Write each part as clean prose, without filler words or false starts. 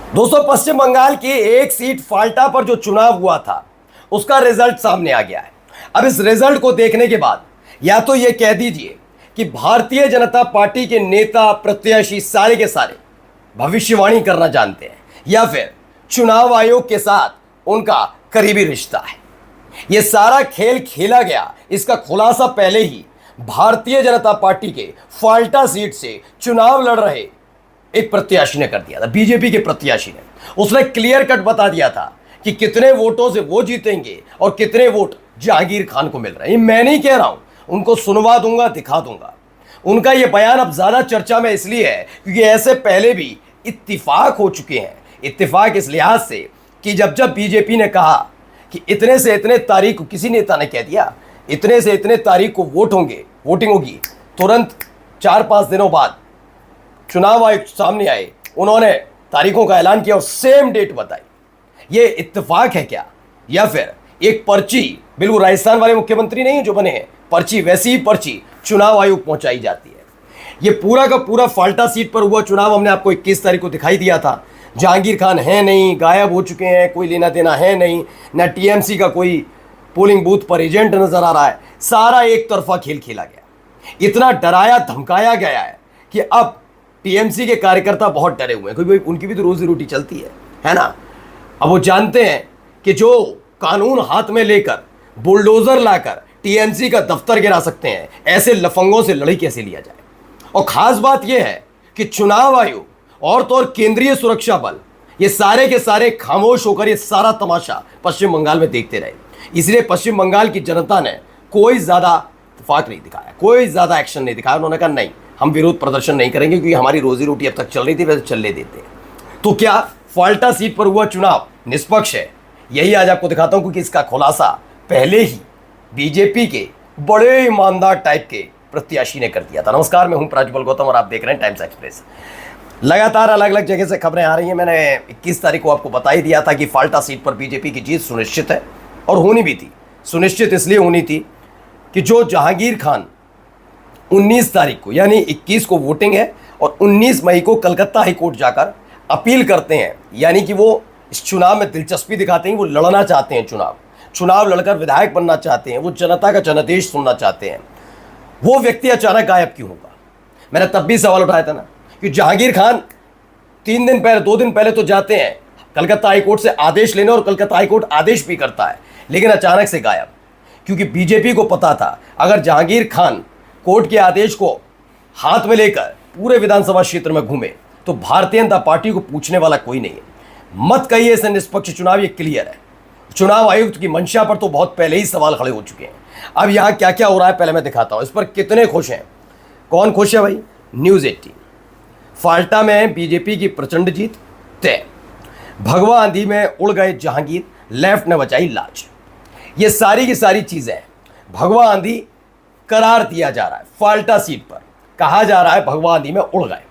दोस्तों, पश्चिम बंगाल की एक सीट फाल्टा पर जो चुनाव हुआ था उसका रिजल्ट सामने आ गया है। अब इस रिजल्ट को देखने के बाद या तो यह कह दीजिए कि भारतीय जनता पार्टी के नेता प्रत्याशी सारे के सारे भविष्यवाणी करना जानते हैं, या फिर चुनाव आयोग के साथ उनका करीबी रिश्ता है। यह सारा खेल खेला गया, इसका खुलासा पहले ही भारतीय जनता पार्टी के फाल्टा सीट से चुनाव लड़ रहे एक प्रत्याशी ने कर दिया था। बीजेपी के प्रत्याशी ने उसने क्लियर कट बता दिया था कि कितने वोटों से वो जीतेंगे और कितने वोट जहांगीर खान को मिल रहे हैं। ये मैं नहीं कह रहा हूं, उनको सुनवा दूंगा, दिखा दूंगा। उनका ये बयान अब ज्यादा चर्चा में इसलिए है क्योंकि ऐसे पहले भी इत्तिफाक हो चुके हैं। इत्तिफाक इस लिहाज से कि जब जब बीजेपी ने कहा कि इतने से इतने तारीख को, किसी नेता ने कह दिया इतने से इतने तारीख को वोटिंग होगी, तुरंत 4-5 दिनों बाद चुनाव आयोग सामने आए, उन्होंने तारीखों का ऐलान किया और सेम डेट बताई। ये इत्तेफाक है क्या, या फिर एक पर्ची, बिल्कुल राजस्थान वाले मुख्यमंत्री नहीं जो बने हैं, पर्ची वैसी ही पर्ची चुनाव आयोग पहुंचाई जाती है। ये पूरा का पूरा फाल्टा सीट पर हुआ चुनाव हमने आपको 21 तारीख को दिखाई दिया था। जहांगीर खान है नहीं, गायब हो चुके हैं, कोई लेना देना है नहीं, ना टीएमसी का कोई पोलिंग बूथ पर एजेंट नजर आ रहा है। सारा एक तरफा खेल खेला गया, इतना डराया धमकाया गया है कि अब टीएमसी के कार्यकर्ता बहुत डरे हुए हैं, क्योंकि उनकी भी तो रोजी रोटी चलती है ना। अब वो जानते हैं कि जो कानून हाथ में लेकर बुलडोजर लाकर टीएमसी का दफ्तर गिरा सकते हैं, ऐसे लफंगों से लड़ाई कैसे लिया जाए। और खास बात यह है कि चुनाव आयोग और तो और केंद्रीय सुरक्षा बल, ये सारे के सारे खामोश होकर ये सारा तमाशा पश्चिम बंगाल में देखते रहे। इसलिए पश्चिम बंगाल की जनता ने कोई ज्यादा इत्तेफाक नहीं दिखाया, कोई ज्यादा एक्शन नहीं दिखाया। उन्होंने कहा नहीं, हम विरोध प्रदर्शन नहीं करेंगे क्योंकि हमारी रोजी रोटी अब तक चल रही थी, वैसे चलने देते हैं। तो क्या फाल्टा सीट पर हुआ चुनाव निष्पक्ष है? यही आज आपको दिखाता हूं, क्योंकि इसका खुलासा पहले ही बीजेपी के बड़े ईमानदार टाइप के प्रत्याशी ने कर दिया था। नमस्कार, मैं हूं प्राज्वल गौतम और आप देख रहे हैं टाइम्स एक्सप्रेस। लगातार अलग अलग जगह से खबरें आ रही हैं। मैंने 21 तारीख को आपको बता ही दिया था कि फाल्टा सीट पर बीजेपी की जीत सुनिश्चित है, और होनी भी थी। सुनिश्चित इसलिए होनी थी कि जो जहांगीर खान 19 तारीख को यानी 21 को वोटिंग है और 19 मई को कलकत्ता हाईकोर्ट जाकर अपील करते हैं, यानी कि वो इस चुनाव में दिलचस्पी दिखाते हैं, वो लड़ना चाहते हैं, चुनाव लड़कर विधायक बनना चाहते हैं, वो जनता का जनादेश सुनना चाहते हैं। वो व्यक्ति अचानक गायब क्यों होगा? मैंने तब भी सवाल उठाया था ना कि जहांगीर खान 2 दिन पहले तो जाते हैं कलकत्ता हाईकोर्ट से आदेश लेने, और कलकत्ता हाईकोर्ट आदेश भी करता है, लेकिन अचानक से गायब। क्योंकि बीजेपी को पता था अगर जहांगीर खान कोर्ट के आदेश को हाथ में लेकर पूरे विधानसभा क्षेत्र में घूमे तो भारतीय जनता पार्टी को पूछने वाला कोई नहीं है। मत कहिए इसे निष्पक्ष चुनाव, ये क्लियर है। चुनाव आयुक्त की मंशा पर तो बहुत पहले ही सवाल खड़े हो चुके हैं। अब यहां क्या क्या हो रहा है पहले मैं दिखाता हूं। इस पर कितने खुश हैं, कौन खुश है भाई? न्यूज 18, फाल्टा में बीजेपी की प्रचंड जीत तय, भगवा आंधी में उड़ गए जहांगीर, लेफ्ट ने बचाई लाज। ये सारी की सारी चीजें भगवा आंधी करार दिया जा रहा है। फाल्टा सीट पर कहा जा रहा है भगवा आंधी में उड़ गए।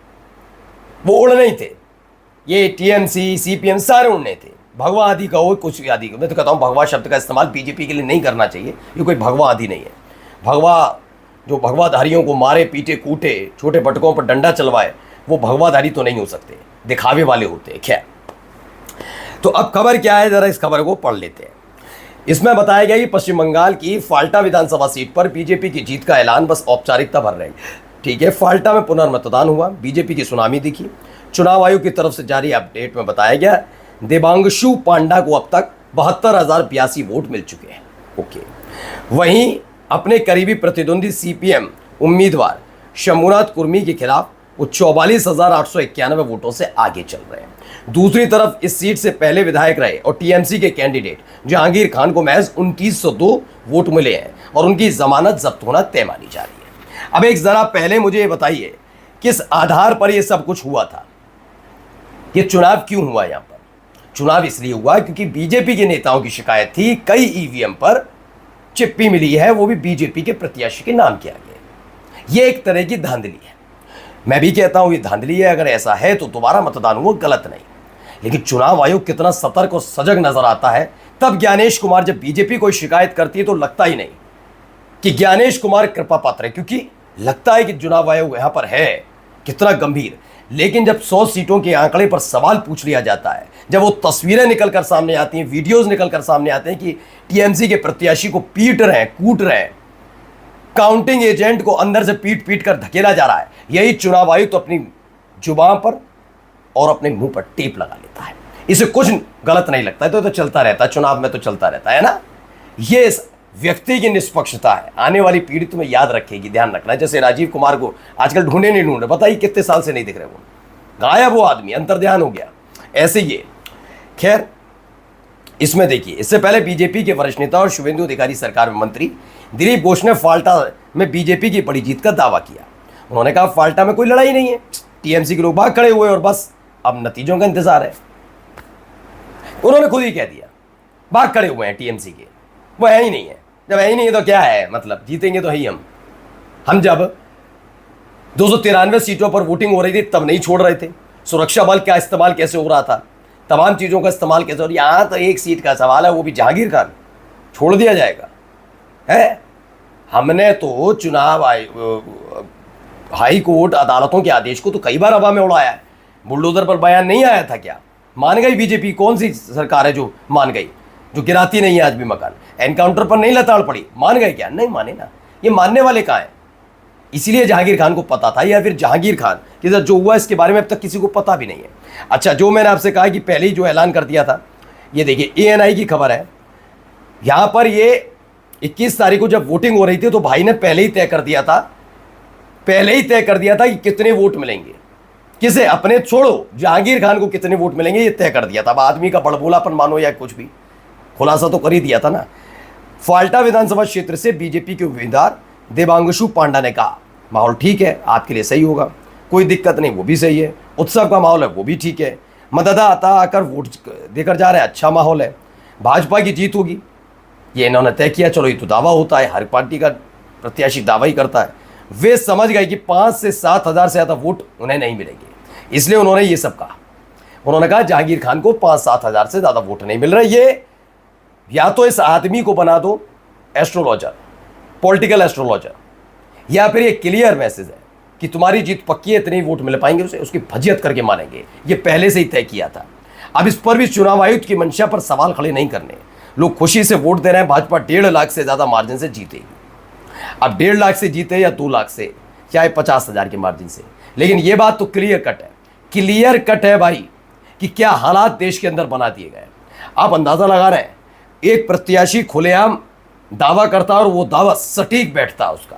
वो उड़ नहीं थे, ये टीएमसी सीपीएम सारे उड़ने थे। भगवा आंधी कहो कुछ आंधी, मैं तो कहता हूं भगवा शब्द का इस्तेमाल बीजेपी के लिए नहीं करना चाहिए। ये कोई भगवा आंधी नहीं है। जो भगवाधारियों को मारे पीटे कूटे, छोटे पटकों पर डंडा चलवाए, वो भगवाधारी तो नहीं हो सकते, दिखावे वाले होते हैं। खैर, तो अब खबर क्या है, जरा इस खबर को पढ़ लेते हैं। इसमें बताया गया कि पश्चिम बंगाल की फाल्टा विधानसभा सीट पर बीजेपी की जीत का ऐलान बस औपचारिकता भर रही। ठीक है, फाल्टा में पुनर्मतदान हुआ, बीजेपी की सुनामी दिखी। चुनाव आयोग की तरफ से जारी अपडेट में बताया गया देवांशु पांडा को अब तक 72,082 वोट मिल चुके हैं। ओके, वहीं अपने करीबी प्रतिद्वंदी सीपीएम उम्मीदवार शंभुनाथ कुर्मी के खिलाफ वो 44,891 वोटों से आगे चल रहे हैं। दूसरी तरफ इस सीट से पहले विधायक रहे और टीएमसी के कैंडिडेट जहांगीर खान को महज 2902 वोट मिले हैं और उनकी जमानत जब्त होना तय मानी जा रही है। अब एक जरा पहले मुझे ये बताइए, किस आधार पर यह सब कुछ हुआ था? ये चुनाव क्यों हुआ? यहां पर चुनाव इसलिए हुआ क्योंकि बीजेपी के नेताओं की शिकायत थी कई ईवीएम पर चिप्पी मिली है, वो भी बीजेपी के प्रत्याशी के नाम किया गया। ये एक तरह की धांधली है। मैं भी कहता हूं ये धांधली है। अगर ऐसा है तो दोबारा मतदान हुआ, गलत नहीं। लेकिन चुनाव आयोग कितना सतर्क और सजग नजर आता है। तब ज्ञानेश कुमार जब बीजेपी कोई शिकायत करती है तो लगता ही नहीं कि ज्ञानेश कुमार कृपा पात्र है, क्योंकि लगता है कि चुनाव आयोग यहां पर है कितना गंभीर। लेकिन जब 100 सीटों के आंकड़े पर सवाल पूछ लिया जाता है, जब वो तस्वीरें निकल कर सामने आती हैं, वीडियोस निकल कर सामने आते हैं कि टीएमसी के प्रत्याशी को पीट रहे हैं, कूट रहे हैं, काउंटिंग एजेंट को अंदर से पीट पीट कर धकेला जा रहा है, यही चुनाव आयुक्त तो अपनी जुबान पर और अपने मुंह पर टेप लगा लेता है। इसे कुछ गलत नहीं लगता है, तो चलता रहता है, चुनाव में तो चलता रहता है ना। ये इस व्यक्ति की निष्पक्षता है, आने वाली पीढ़ी तुम्हें याद रखेगी, ध्यान रखना। जैसे राजीव कुमार को आजकल ढूंढे नहीं ढूंढ रहे, बताइए कितने साल से नहीं दिख रहे, वो गायब, वो आदमी अंतर्ध्यान हो गया। ऐसे ये खैर, इसमें देखिए, इससे पहले बीजेपी के वरिष्ठ नेता और शुभेंदु अधिकारी सरकार में मंत्री दिलीप घोष ने फाल्टा में बीजेपी की बड़ी जीत का दावा किया। उन्होंने कहा फाल्टा में कोई लड़ाई नहीं है, टीएमसी के लोग भाग खड़े हुए और बस अब नतीजों का इंतजार है। उन्होंने खुद ही कह दिया भाग खड़े हुए हैं टीएमसी के, वो है ही नहीं है। जब है ही नहीं है तो क्या है, मतलब जीतेंगे तो ही हम जब 293 सीटों पर वोटिंग हो रही थी तब नहीं छोड़ रहे थे। सुरक्षा बल का इस्तेमाल कैसे हो रहा था, तमाम चीज़ों का इस्तेमाल कैसे, और यहाँ तो एक सीट का सवाल है, वो भी जहांगीर खान, छोड़ दिया जाएगा है। हमने तो चुनाव हाई कोर्ट अदालतों के आदेश को तो कई बार हवा में उड़ाया है। बुलडोजर पर बयान नहीं आया था क्या? मान गई बीजेपी, कौन सी सरकार है जो मान गई, जो गिराती नहीं है आज भी मकान? एनकाउंटर पर नहीं लताड़ पड़ी, मान गए क्या? नहीं माने ना। ये मानने वाले कहाँ हैं? इसीलिए जहांगीर खान को पता था, या फिर जहांगीर खान के साथ जो हुआ इसके बारे में अब तक किसी को पता भी नहीं है। अच्छा, जो मैंने आपसे कहा कि पहले ही जो ऐलान कर दिया था, ये देखिए एएनआई की खबर है, यहाँ पर ये 21 तारीख को जब वोटिंग हो रही थी तो भाई ने पहले ही तय कर दिया था कि कितने वोट मिलेंगे। किसे? अपने छोड़ो, जहांगीर खान को कितने वोट मिलेंगे ये तय कर दिया था। अब आदमी का बड़बोलापन मानो या कुछ भी, खुलासा तो कर ही दिया था ना। फाल्टा विधानसभा क्षेत्र से बीजेपी के उम्मीदवार देवांशु पांडा ने कहा माहौल ठीक है, आपके लिए सही होगा, कोई दिक्कत नहीं, वो भी सही है। उत्सव का माहौल है, वो भी ठीक है। मतदाता आकर वोट देकर जा रहे हैं, अच्छा माहौल है। भाजपा की जीत होगी, ये इन्होंने तय किया। चलो, ये तो दावा होता है, हर पार्टी का प्रत्याशी दावा ही करता है। वे समझ गए कि 5 से 7 हज़ार से ज़्यादा वोट उन्हें नहीं मिलेंगे, इसलिए उन्होंने ये सब कहा। उन्होंने कहा जहांगीर खान को 5-7 हज़ार से ज़्यादा वोट नहीं मिल रहे। ये या तो इस आदमी को बना दो एस्ट्रोलॉजर, पॉलिटिकल एस्ट्रोलॉजर, या फिर ये क्लियर मैसेज है कि तुम्हारी जीत पक्की है, इतने वोट मिल पाएंगे, उसे उसकी फजियत करके मानेंगे। ये पहले से ही तय किया था। अब इस पर भी चुनाव आयुक्त की मंशा पर सवाल खड़े नहीं करने। लोग खुशी से वोट दे रहे हैं, भाजपा 1.5 लाख से ज़्यादा मार्जिन से जीतेगी। अब 1.5 लाख से जीते या 2 लाख से, चाहे 50 हज़ार के मार्जिन से, लेकिन ये बात तो क्लियर कट है भाई कि क्या हालात देश के अंदर बना दिए गए। आप अंदाज़ा लगा रहे हैं, एक प्रत्याशी खुलेआम दावा करता और वो दावा सटीक बैठता उसका,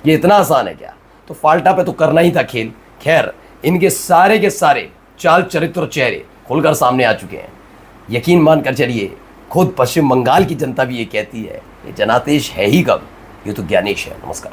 ये इतना आसान है क्या? तो फाल्टा पे तो करना ही था खेल। खैर, इनके सारे के सारे चाल चरित्र और चेहरे खुलकर सामने आ चुके हैं। यकीन मानकर चलिए, खुद पश्चिम बंगाल की जनता भी ये कहती है, ये जनादेश है ही कब, ये तो ज्ञानेश है। नमस्कार।